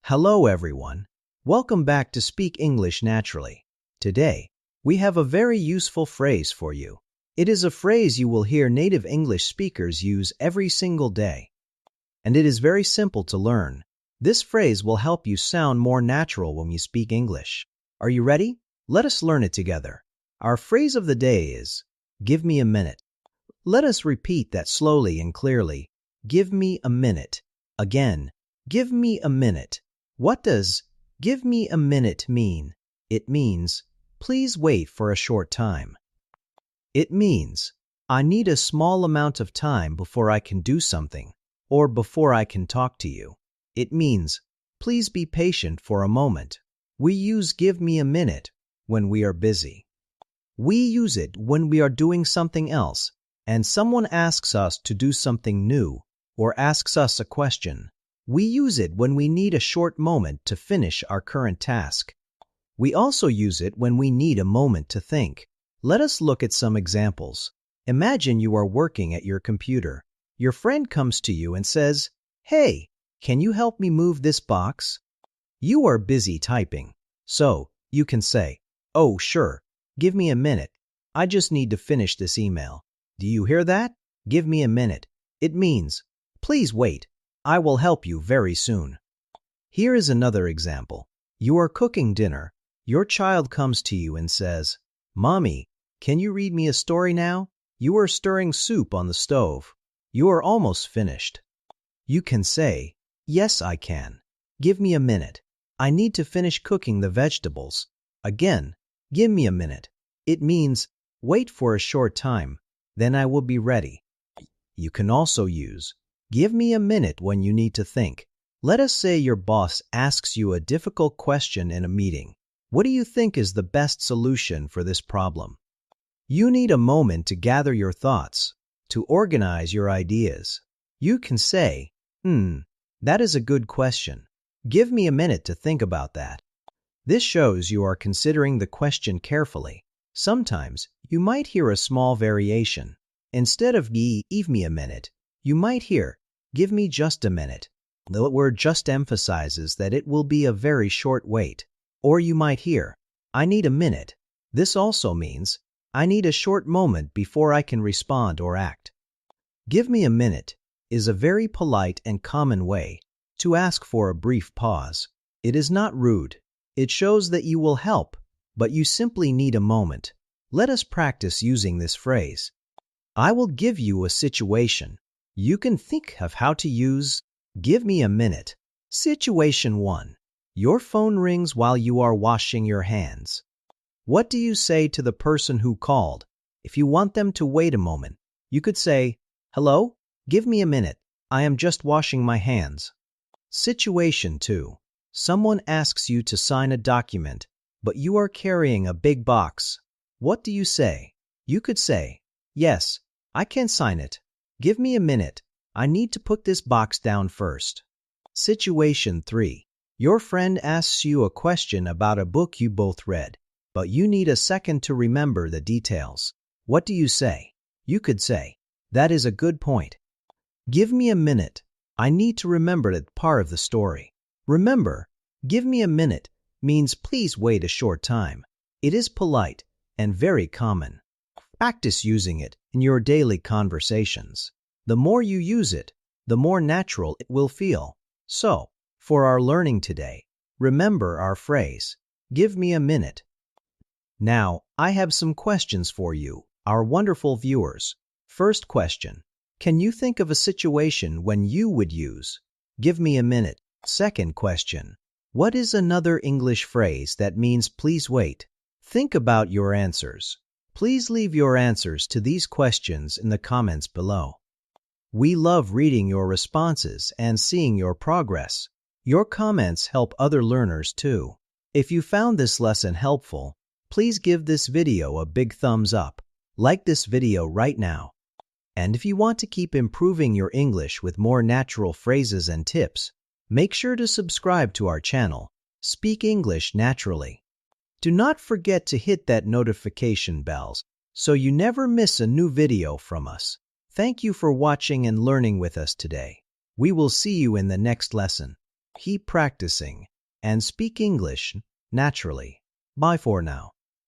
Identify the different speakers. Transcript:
Speaker 1: Hello everyone. Welcome back to Speak English Naturally. Today, we have a very useful phrase for you. It is a phrase you will hear native English speakers use every single day. And it is very simple to learn. This phrase will help you sound more natural when you speak English. Are you ready? Let us learn it together. Our phrase of the day is, give me a minute. Let us repeat that slowly and clearly. Give me a minute. Again, give me a minute. What does give me a minute mean? It means, please wait for a short time. It means, I need a small amount of time before I can do something, or before I can talk to you. It means, please be patient for a moment. We use give me a minute when we are busy. We use it when we are doing something else, and someone asks us to do something new, or asks us a question. We use it when we need a short moment to finish our current task. We also use it when we need a moment to think. Let us look at some examples. Imagine you are working at your computer. Your friend comes to you and says, "Hey, can you help me move this box?" You are busy typing, so you can say, "Oh, sure, give me a minute. I just need to finish this email." Do you hear that? Give me a minute. It means, please wait. I will help you very soon. Here is another example. You are cooking dinner. Your child comes to you and says, "Mommy, can you read me a story now?" You are stirring soup on the stove. You are almost finished. You can say, "Yes, I can. Give me a minute. I need to finish cooking the vegetables." Again, give me a minute. It means, wait for a short time, then I will be ready. You can also use, give me a minute when you need to think. Let us say your boss asks you a difficult question in a meeting. What do you think is the best solution for this problem? You need a moment to gather your thoughts, to organize your ideas. You can say, that is a good question. Give me a minute to think about that. This shows you are considering the question carefully. Sometimes you might hear a small variation. Instead of give me a minute, you might hear, give me just a minute. The word just emphasizes that it will be a very short wait. Or you might hear, I need a minute. This also means, I need a short moment before I can respond or act. Give me a minute is a very polite and common way to ask for a brief pause. It is not rude. It shows that you will help, but you simply need a moment. Let us practice using this phrase. I will give you a situation. You can think of how to use give me a minute. Situation 1. Your phone rings while you are washing your hands. What do you say to the person who called? If you want them to wait a moment, you could say, "Hello, give me a minute. I am just washing my hands." Situation 2. Someone asks you to sign a document, but you are carrying a big box. What do you say? You could say, "Yes, I can sign it. Give me a minute. I need to put this box down first." Situation 3. Your friend asks you a question about a book you both read, but you need a second to remember the details. What do you say? You could say, "That is a good point. Give me a minute. I need to remember that part of the story." Remember, give me a minute means please wait a short time. It is polite and very common. Practice using it in your daily conversations. The more you use it, the more natural it will feel. So, for our learning today, remember our phrase, give me a minute. Now, I have some questions for you, our wonderful viewers. First question, can you think of a situation when you would use, give me a minute? Second question, what is another English phrase that means please wait? Think about your answers. Please leave your answers to these questions in the comments below. We love reading your responses and seeing your progress. Your comments help other learners too. If you found this lesson helpful, please give this video a big thumbs up. Like this video right now. And if you want to keep improving your English with more natural phrases and tips, make sure to subscribe to our channel, Speak English Naturally. Do not forget to hit that notification bell so you never miss a new video from us. Thank you for watching and learning with us today. We will see you in the next lesson. keep practicing, and speak English naturally. Bye for now.